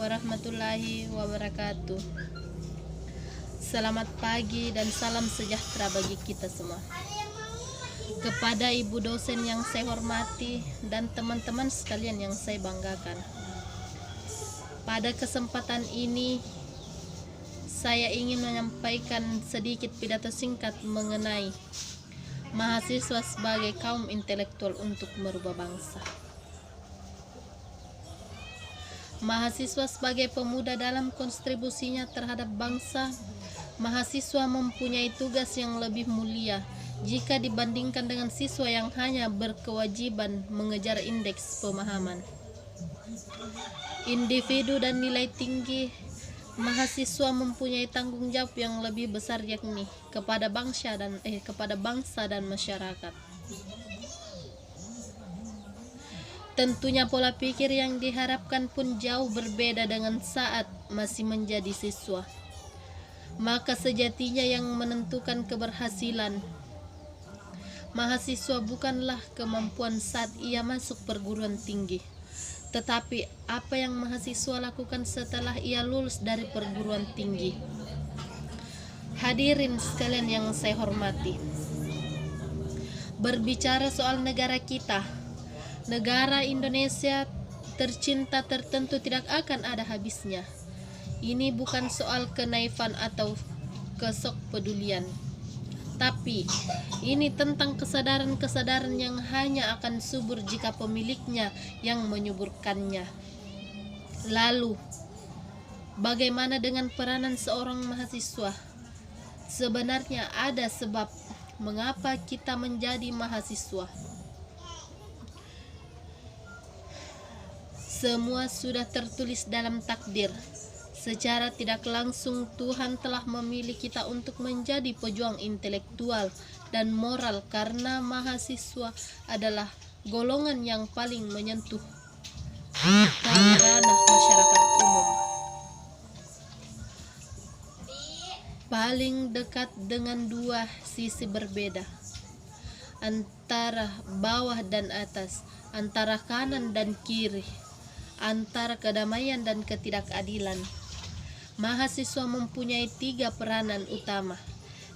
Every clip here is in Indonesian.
warahmatullahi wabarakatuh. Selamat pagi dan salam sejahtera bagi kita semua. Kepada ibu dosen yang saya hormati dan teman-teman sekalian yang saya banggakan. Pada kesempatan ini saya ingin menyampaikan sedikit pidato singkat mengenai mahasiswa sebagai kaum intelektual untuk merubah bangsa. Mahasiswa sebagai pemuda dalam kontribusinya terhadap bangsa, mahasiswa mempunyai tugas yang lebih mulia jika dibandingkan dengan siswa yang hanya berkewajiban mengejar indeks pemahaman. Individu dan nilai tinggi, mahasiswa mempunyai tanggung jawab yang lebih besar, yakni kepada bangsa dan masyarakat. Tentunya pola pikir yang diharapkan pun jauh berbeda dengan saat masih menjadi siswa. Maka sejatinya yang menentukan keberhasilan mahasiswa bukanlah kemampuan saat ia masuk perguruan tinggi, tetapi apa yang mahasiswa lakukan setelah ia lulus dari perguruan tinggi. Hadirin sekalian yang saya hormati, berbicara soal negara kita, negara Indonesia tercinta tentu tidak akan ada habisnya. Ini bukan soal kenaifan atau kesokpedulian, tapi ini tentang kesadaran-kesadaran yang hanya akan subur jika pemiliknya yang menyuburkannya. Lalu, bagaimana dengan peranan seorang mahasiswa? Sebenarnya ada sebab mengapa kita menjadi mahasiswa. Semua sudah tertulis dalam takdir. Secara tidak langsung Tuhan telah memilih kita untuk menjadi pejuang intelektual dan moral karena mahasiswa adalah golongan yang paling menyentuh ranah masyarakat umum, paling dekat dengan dua sisi berbeda, antara bawah dan atas, antara kanan dan kiri, antara kedamaian dan ketidakadilan. Mahasiswa mempunyai 3 peranan utama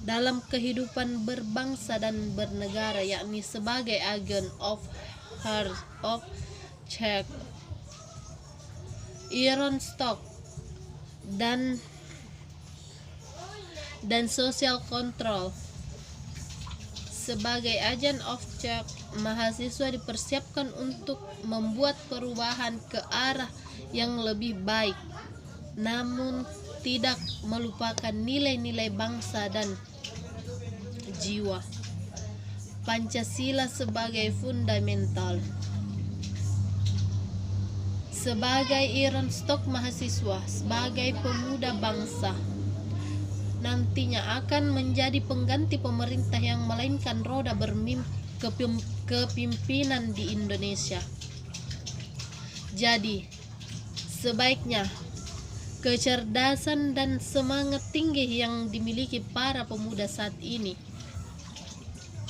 dalam kehidupan berbangsa dan bernegara, yakni sebagai agent of change, iron stock, dan social control. Sebagai agent of change, mahasiswa dipersiapkan untuk membuat perubahan ke arah yang lebih baik, namun tidak melupakan nilai-nilai bangsa dan jiwa. Pancasila sebagai fundamental. Sebagai iron stock, mahasiswa sebagai pemuda bangsa nantinya akan menjadi pengganti pemerintah yang melainkan roda kepimpinan di Indonesia. Jadi, sebaiknya kecerdasan dan semangat tinggi yang dimiliki para pemuda saat ini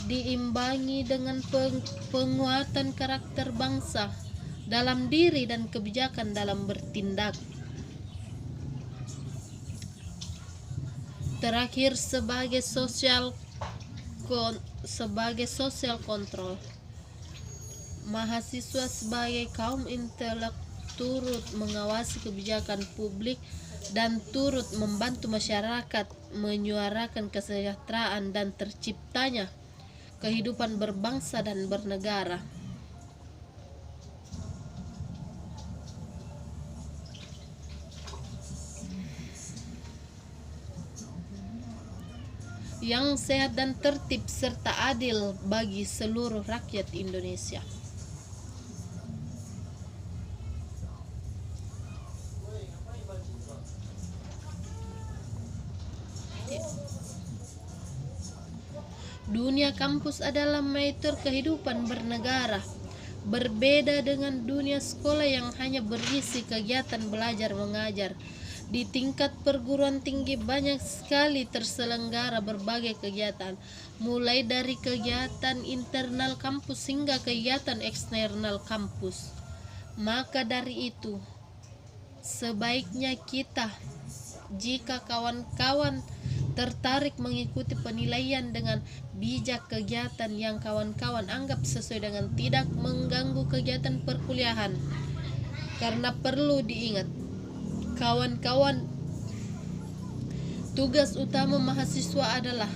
diimbangi dengan penguatan karakter bangsa dalam diri dan kebijakan dalam bertindak. Terakhir, sebagai social control, mahasiswa sebagai kaum intelektual turut mengawasi kebijakan publik dan turut membantu masyarakat menyuarakan kesejahteraan dan terciptanya kehidupan berbangsa dan bernegara. Yang sehat dan tertib serta adil bagi seluruh rakyat Indonesia. Dunia kampus adalah metode kehidupan bernegara. Berbeda dengan dunia sekolah yang hanya berisi kegiatan belajar mengajar. Di tingkat perguruan tinggi banyak sekali terselenggara berbagai kegiatan, mulai dari kegiatan internal kampus hingga kegiatan eksternal kampus. Maka dari itu, Sebaiknya kita, jika kawan-kawan tertarik mengikuti penilaian dengan bijak kegiatan yang kawan-kawan anggap sesuai dengan tidak mengganggu kegiatan perkuliahan. Karena perlu diingat, kawan-kawan, tugas utama mahasiswa adalah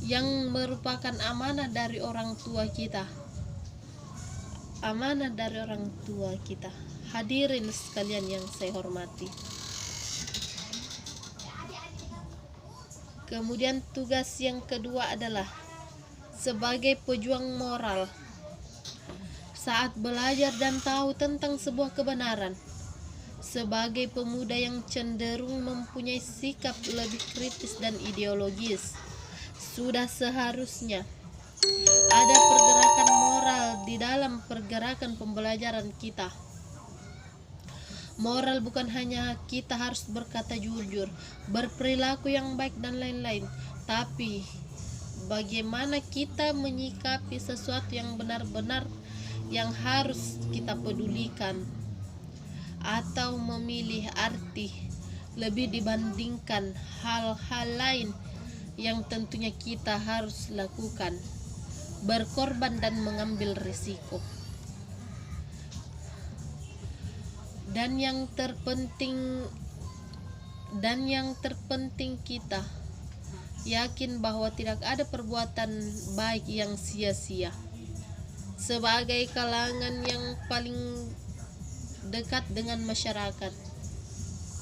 yang merupakan amanah dari orang tua kita. Amanah dari orang tua kita. Hadirin sekalian yang saya hormati. Kemudian tugas yang kedua adalah sebagai pejuang moral. Saat belajar dan tahu tentang sebuah kebenaran, sebagai pemuda yang cenderung mempunyai sikap lebih kritis dan ideologis, sudah seharusnya ada pergerakan moral di dalam pergerakan pembelajaran kita. Moral bukan hanya kita harus berkata jujur, berperilaku yang baik dan lain-lain, tapi bagaimana kita menyikapi sesuatu yang benar-benar yang harus kita pedulikan, atau memilih arti lebih dibandingkan hal-hal lain yang tentunya kita harus lakukan, berkorban dan mengambil risiko. Dan yang terpenting kita yakin bahwa tidak ada perbuatan baik yang sia-sia. Sebagai kalangan yang paling dekat dengan masyarakat,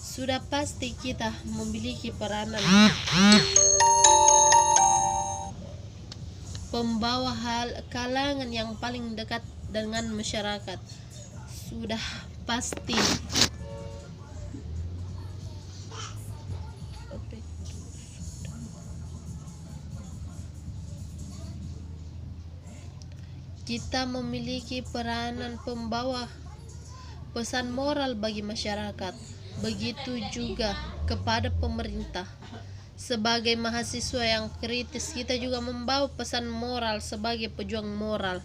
sudah pasti kita memiliki peranan pembawa kalangan yang paling dekat dengan masyarakat. Sudah pasti kita memiliki peranan pembawa pesan moral bagi masyarakat. Begitu juga kepada pemerintah. Sebagai mahasiswa yang kritis, kita juga membawa pesan moral sebagai pejuang moral.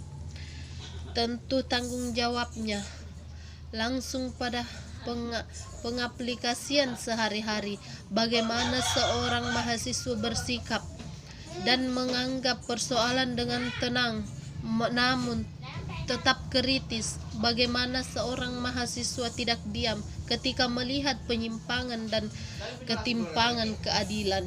Tentu tanggung jawabnya langsung pada pengaplikasian sehari-hari, bagaimana seorang mahasiswa bersikap dan menganggap persoalan dengan tenang namun tetap kritis, bagaimana seorang mahasiswa tidak diam ketika melihat penyimpangan dan ketimpangan keadilan.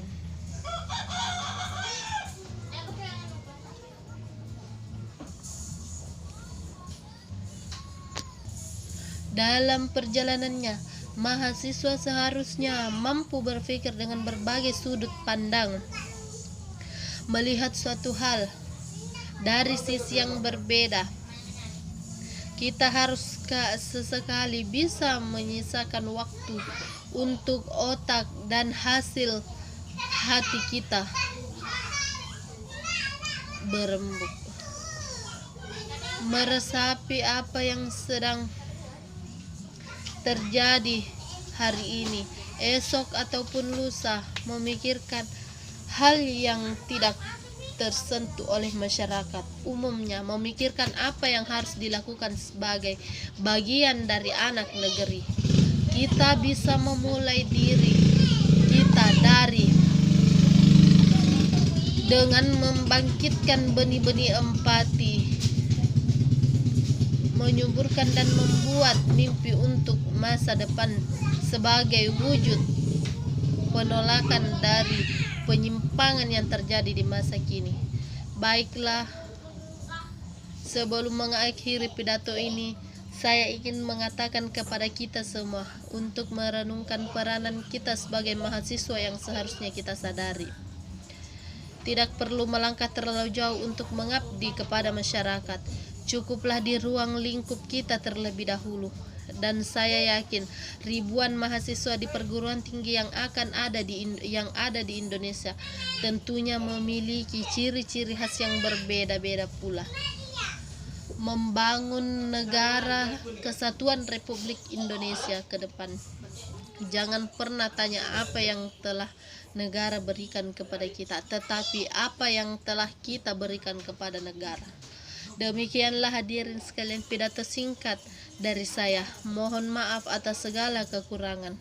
Dalam perjalanannya, mahasiswa seharusnya mampu berpikir dengan berbagai sudut pandang, melihat suatu hal dari sisi yang berbeda. Kita harus sesekali bisa menyisakan waktu untuk otak dan hasil hati kita berembuk, meresapi apa yang sedang terjadi hari ini, esok ataupun lusa, memikirkan hal yang tidak tersentuh oleh masyarakat umumnya, memikirkan apa yang harus dilakukan sebagai bagian dari anak negeri. Kita bisa memulai diri kita dengan membangkitkan benih-benih empati, menyuburkan dan membuat mimpi untuk masa depan sebagai wujud penolakan dari penyimpangan yang terjadi di masa kini. Baiklah, sebelum mengakhiri pidato ini, saya ingin mengatakan kepada kita semua untuk merenungkan peranan kita sebagai mahasiswa yang seharusnya kita sadari. Tidak perlu melangkah terlalu jauh untuk mengabdi kepada masyarakat. Cukuplah di ruang lingkup kita terlebih dahulu. Dan saya yakin ribuan mahasiswa di perguruan tinggi yang ada di Indonesia tentunya memiliki ciri-ciri khas yang berbeda-beda pula. Membangun negara kesatuan Republik Indonesia ke depan. Jangan pernah tanya apa yang telah negara berikan kepada kita, tetapi apa yang telah kita berikan kepada negara. Demikianlah hadirin sekalian pidato singkat Dari saya, mohon maaf atas segala kekurangan.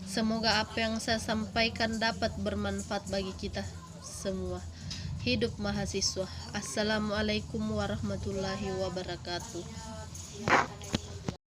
Semoga apa yang saya sampaikan dapat bermanfaat bagi kita semua. Hidup mahasiswa. Assalamualaikum warahmatullahi wabarakatuh.